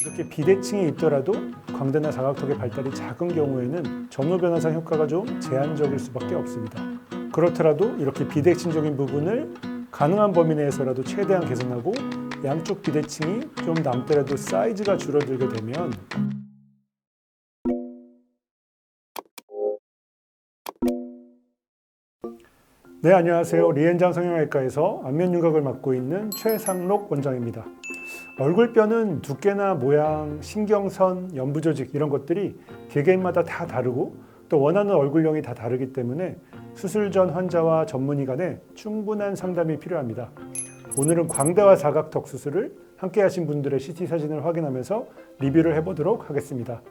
이렇게 비대칭이 있더라도 광대나 사각턱의 발달이 작은 경우에는 전후 변화상 효과가 좀 제한적일 수밖에 없습니다. 그렇더라도 이렇게 비대칭적인 부분을 가능한 범위 내에서라도 최대한 개선하고 양쪽 비대칭이 좀 남더라도 사이즈가 줄어들게 되면 네, 안녕하세요. 리엔장 성형외과에서 안면 윤곽을 맡고 있는 최상록 원장입니다. 얼굴뼈는 두께나 모양, 신경선, 연부조직 이런 것들이 개개인마다 다 다르고 또 원하는 얼굴형이 다 다르기 때문에 수술 전 환자와 전문의 간에 충분한 상담이 필요합니다. 오늘은 광대와 사각턱 수술을 함께 하신 분들의 CT 사진을 확인하면서 리뷰를 해보도록 하겠습니다.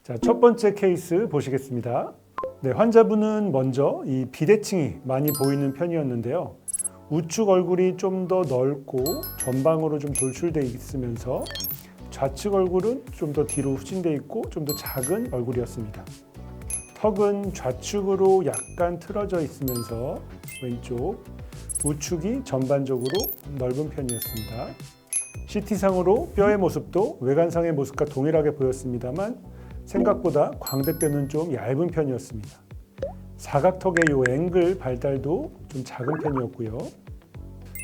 자, 첫 번째 케이스 보시겠습니다. 네, 환자분은 먼저 이 비대칭이 많이 보이는 편이었는데요. 우측 얼굴이 좀 더 넓고 전방으로 좀 돌출되어 있으면서 좌측 얼굴은 좀 더 뒤로 후진되어 있고 좀 더 작은 얼굴이었습니다. 턱은 좌측으로 약간 틀어져 있으면서 왼쪽, 우측이 전반적으로 넓은 편이었습니다. CT상으로 뼈의 모습도 외관상의 모습과 동일하게 보였습니다만 생각보다 광대뼈는 좀 얇은 편이었습니다. 사각턱의 이 앵글 발달도 좀 작은 편이었고요.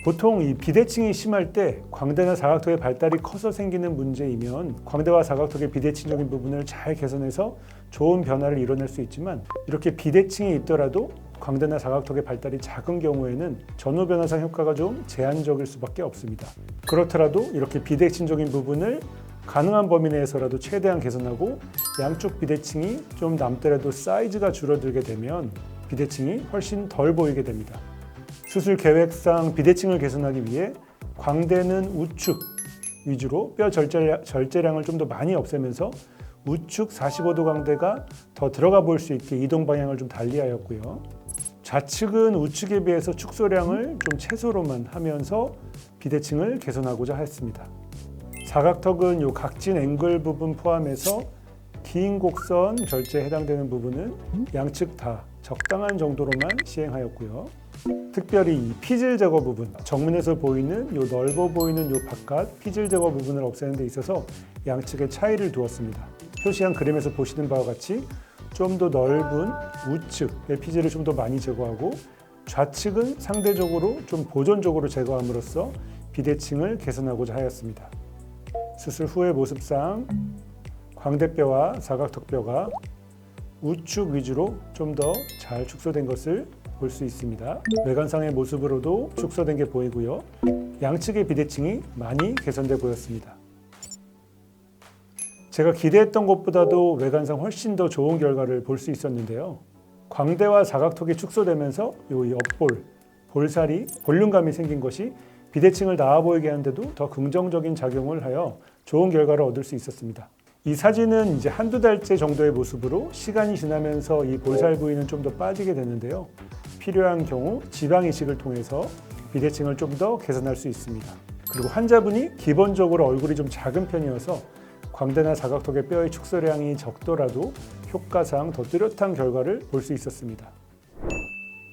보통 이 비대칭이 심할 때 광대나 사각턱의 발달이 커서 생기는 문제이면 광대와 사각턱의 비대칭적인 부분을 잘 개선해서 좋은 변화를 이뤄낼 수 있지만 이렇게 비대칭이 있더라도 광대나 사각턱의 발달이 작은 경우에는 전후 변화상 효과가 좀 제한적일 수밖에 없습니다. 그렇더라도 이렇게 비대칭적인 부분을 가능한 범위 내에서라도 최대한 개선하고 양쪽 비대칭이 좀 남더라도 사이즈가 줄어들게 되면 비대칭이 훨씬 덜 보이게 됩니다. 수술 계획상 비대칭을 개선하기 위해 광대는 우측 위주로 뼈 절제량을 좀 더 많이 없애면서 우측 45도 광대가 더 들어가 보일 수 있게 이동 방향을 좀 달리하였고요. 좌측은 우측에 비해서 축소량을 좀 최소로만 하면서 비대칭을 개선하고자 했습니다. 사각턱은 이 각진 앵글 부분 포함해서 긴 곡선 절제에 해당되는 부분은 양측 다 적당한 정도로만 시행하였고요. 특별히 이 피질 제거 부분, 정면에서 보이는 이 넓어 보이는 이 바깥 피질 제거 부분을 없애는 데 있어서 양측의 차이를 두었습니다. 표시한 그림에서 보시는 바와 같이 좀 더 넓은 우측의 피질을 좀 더 많이 제거하고 좌측은 상대적으로 좀 보존적으로 제거함으로써 비대칭을 개선하고자 하였습니다. 수술 후의 모습상 광대뼈와 사각턱뼈가 우측 위주로 좀 더 잘 축소된 것을 볼 수 있습니다. 외관상의 모습으로도 축소된 게 보이고요. 양측의 비대칭이 많이 개선돼 보였습니다. 제가 기대했던 것보다도 외관상 훨씬 더 좋은 결과를 볼 수 있었는데요. 광대와 사각턱이 축소되면서 이 옆볼, 볼살이 볼륨감이 생긴 것이 비대칭을 나아 보이게 하는데도 더 긍정적인 작용을 하여 좋은 결과를 얻을 수 있었습니다. 이 사진은 이제 한두 달째 정도의 모습으로 시간이 지나면서 이 볼살 부위는 좀 더 빠지게 되는데요. 필요한 경우 지방 이식을 통해서 비대칭을 좀 더 개선할 수 있습니다. 그리고 환자분이 기본적으로 얼굴이 좀 작은 편이어서 광대나 사각턱의 뼈의 축소량이 적더라도 효과상 더 뚜렷한 결과를 볼 수 있었습니다.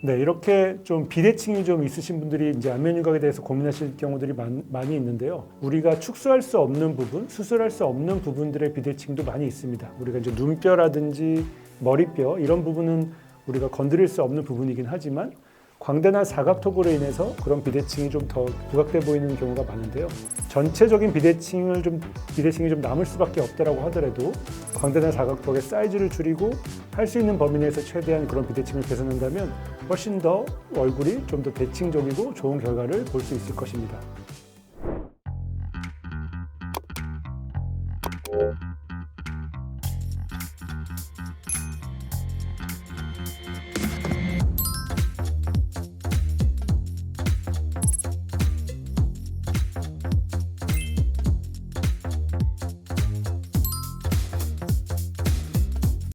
네, 이렇게 좀 비대칭이 좀 있으신 분들이 이제 안면 윤곽에 대해서 고민하실 경우들이 많이 있는데요. 우리가 축소할 수 없는 부분, 수술할 수 없는 부분들의 비대칭도 많이 있습니다. 우리가 이제 눈뼈라든지 머리뼈 이런 부분은 우리가 건드릴 수 없는 부분이긴 하지만 광대나 사각턱으로 인해서 그런 비대칭이 좀 더 부각돼 보이는 경우가 많은데요. 전체적인 비대칭이 좀 남을 수밖에 없다라고 하더라도 광대나 사각턱의 사이즈를 줄이고 할 수 있는 범위 내에서 최대한 그런 비대칭을 개선한다면 훨씬 더 얼굴이 좀 더 대칭적이고 좋은 결과를 볼 수 있을 것입니다.